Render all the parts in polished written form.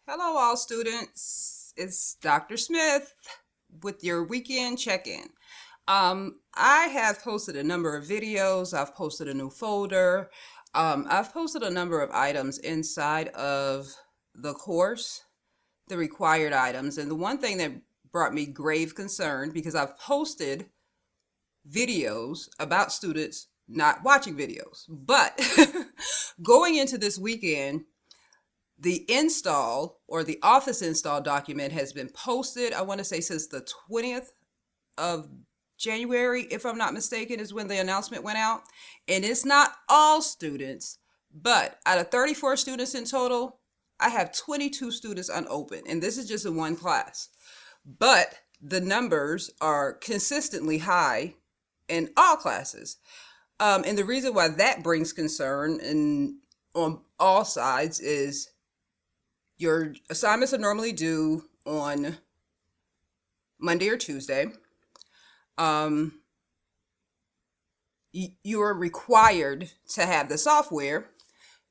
Hello, all students. It's Dr. Smith with your weekend check-in. I have posted a number of videos. I've posted a new folder. I've posted a number of items inside of the course, the required items. And the one thing that brought me grave concern, because I've posted videos about students not watching videos, but going into this weekend, the install or the office install document has been posted, I want to say since the 20th of January, if I'm not mistaken, is when the announcement went out. And it's not all students, but out of 34 students in total, I have 22 students unopened. And this is just in one class. But the numbers are consistently high in all classes. And the reason why that brings concern on all sides is your assignments are normally due on Monday or Tuesday. You are required to have the software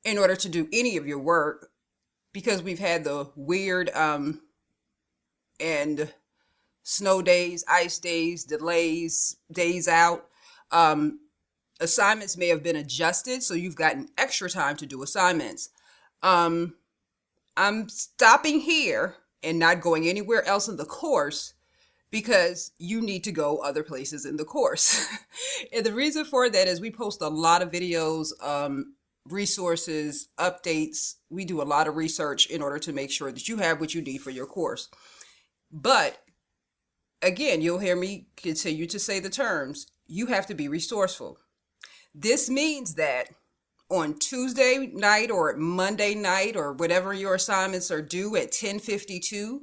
in order to do any of your work because we've had the weird and snow days, ice days, delays, days out. Assignments may have been adjusted, so you've gotten extra time to do assignments. I'm stopping here and not going anywhere else in the course because you need to go other places in the course. And the reason for that is we post a lot of videos, resources, updates. We do a lot of research in order to make sure that you have what you need for your course. But again, you'll hear me continue to say the terms. You have to be resourceful. This means that on Tuesday night or Monday night or whatever your assignments are due at 10:52,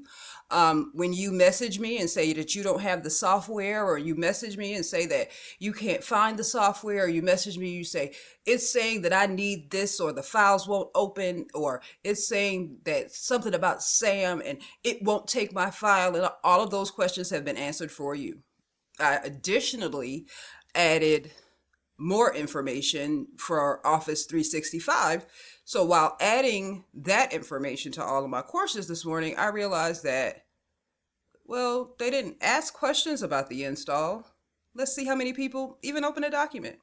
when you message me and say that you don't have the software, or you message me and say that you can't find the software, or you message me, you say, it's saying that I need this, or the files won't open, or it's saying that something about Sam and it won't take my file, and all of those questions have been answered for you. I additionally added more information for Office 365. So while adding that information to all of my courses this morning, I realized that, well, they didn't ask questions about the install. Let's see how many people even open a document.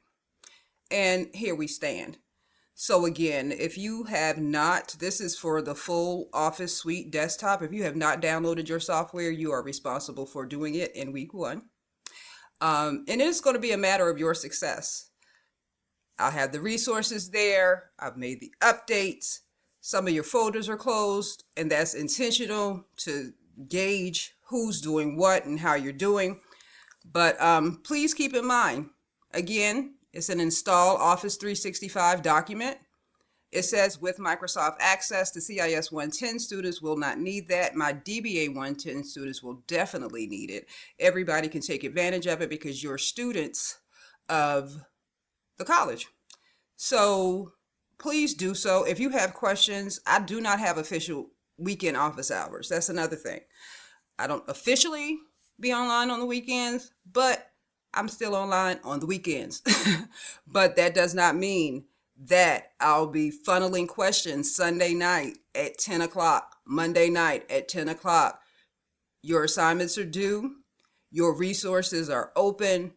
And here we stand. So again, if you have not, this is for the full Office Suite desktop. If you have not downloaded your software, you are responsible for doing it in week one. And it's going to be a matter of your success. I'll have the resources there. I've made the updates. Some of your folders are closed, and that's intentional to gauge who's doing what and how you're doing. But please keep in mind, again, it's an install Office 365 document. It says with Microsoft Access, the CIS 110 students will not need that. My DBA 110 students will definitely need it. Everybody can take advantage of it because you're students of the college. So please do so. If you have questions, I do not have official weekend office hours. That's another thing. I don't officially be online on the weekends, but I'm still online on the weekends. But that does not mean that I'll be funneling questions Sunday night at 10 o'clock, Monday night at 10 o'clock. Your assignments are due. Your resources are open.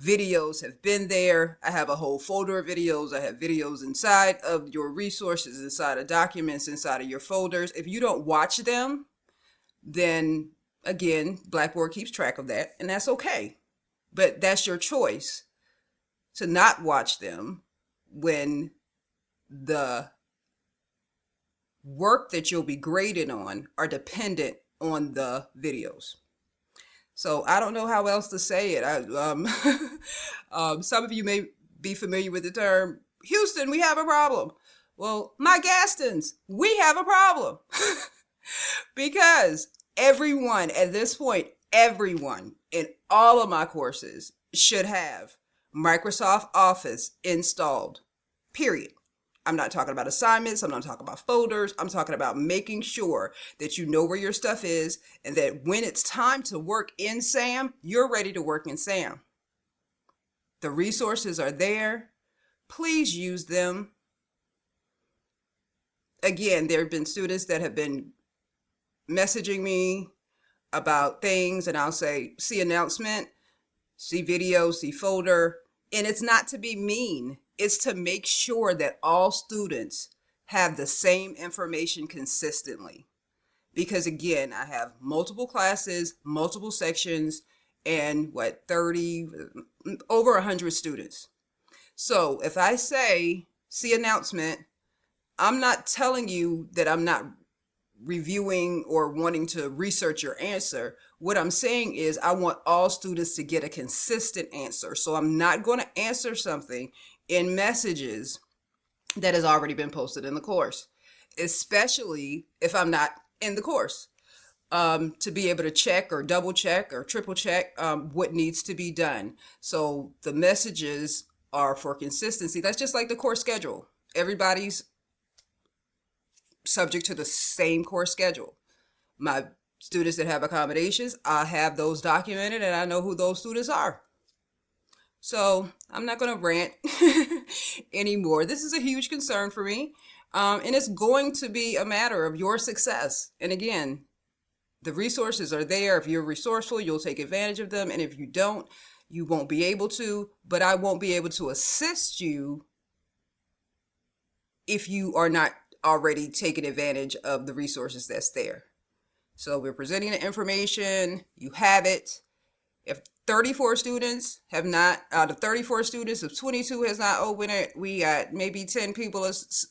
Videos have been there. I have a whole folder of videos. I have videos inside of your resources, inside of documents, inside of your folders. If you don't watch them, then again, Blackboard keeps track of that, and that's okay. But that's your choice to not watch them when the work that you'll be graded on are dependent on the videos. So I don't know how else to say it. Some of you may be familiar with the term, Houston, we have a problem. Well, my Gastons, we have a problem. Because everyone at this point, everyone in all of my courses should have Microsoft Office installed, period. I'm not talking about assignments. I'm not talking about folders. I'm talking about making sure that you know where your stuff is and that when it's time to work in SAM, you're ready to work in SAM. The resources are there. Please use them. again, there have been students that have been messaging me about things, and I'll say, see announcement, see video, see folder. And it's not to be mean, it's to make sure that all students have the same information consistently. Because again, I have multiple classes, multiple sections, and 30, over 100 students. So if I say, see announcement, I'm not telling you that I'm not reviewing or wanting to research your answer. What I'm saying is I want all students to get a consistent answer. So I'm not going to answer something in messages that has already been posted in the course, especially if I'm not in the course, to be able to check or double check or triple check what needs to be done. So the messages are for consistency. That's just like the course schedule. Everybody's subject to the same course schedule. My students that have accommodations, I have those documented and I know who those students are. So I'm not going to rant anymore. This is a huge concern for me. And it's going to be a matter of your success. And again, the resources are there. If you're resourceful, you'll take advantage of them. And if you don't, you won't be able to. But I won't be able to assist you if you are not already taking advantage of the resources that's there. So we're presenting the information. You have it. If 34 students have not, out of 34 students, if 22 has not opened it, we got maybe 10 people has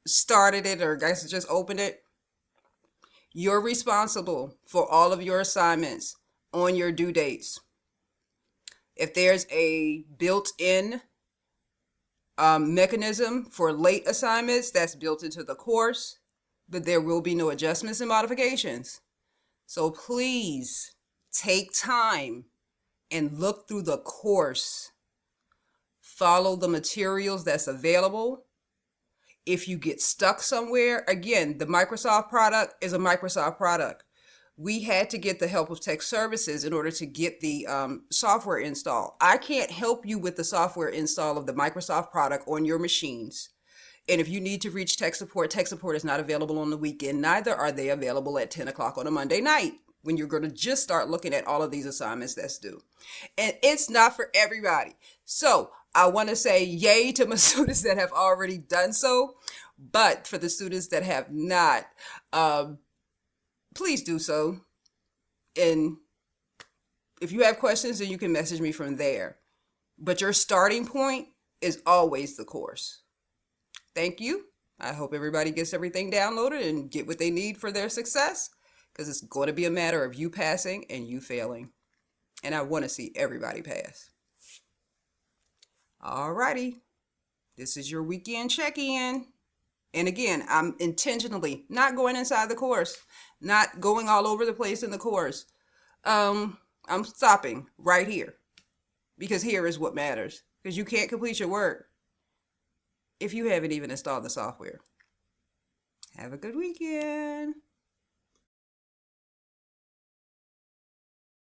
started it, or guys just opened it. You're responsible for all of your assignments on your due dates. If there's a built-in mechanism for late assignments, that's built into the course, but there will be no adjustments and modifications. So please take time and look through the course. Follow the materials that's available. If you get stuck somewhere, again, the Microsoft product is a Microsoft product. We had to get the help of tech services in order to get the software installed. I can't help you with the software install of the Microsoft product on your machines. And if you need to reach tech support is not available on the weekend. Neither are they available at 10 o'clock on a Monday night, when you're going to just start looking at all of these assignments that's due. And it's not for everybody. So I want to say yay to my students that have already done so. But for the students that have not, please do so. And if you have questions, then you can message me from there. But your starting point is always the course. Thank you. I hope everybody gets everything downloaded and get what they need for their success, because it's going to be a matter of you passing and you failing. And I want to see everybody pass. Alrighty. This is your weekend check-in. And again, I'm intentionally not going inside the course, not going all over the place in the course. I'm stopping right here, because here is what matters, because you can't complete your work if you haven't even installed the software. Have a good weekend.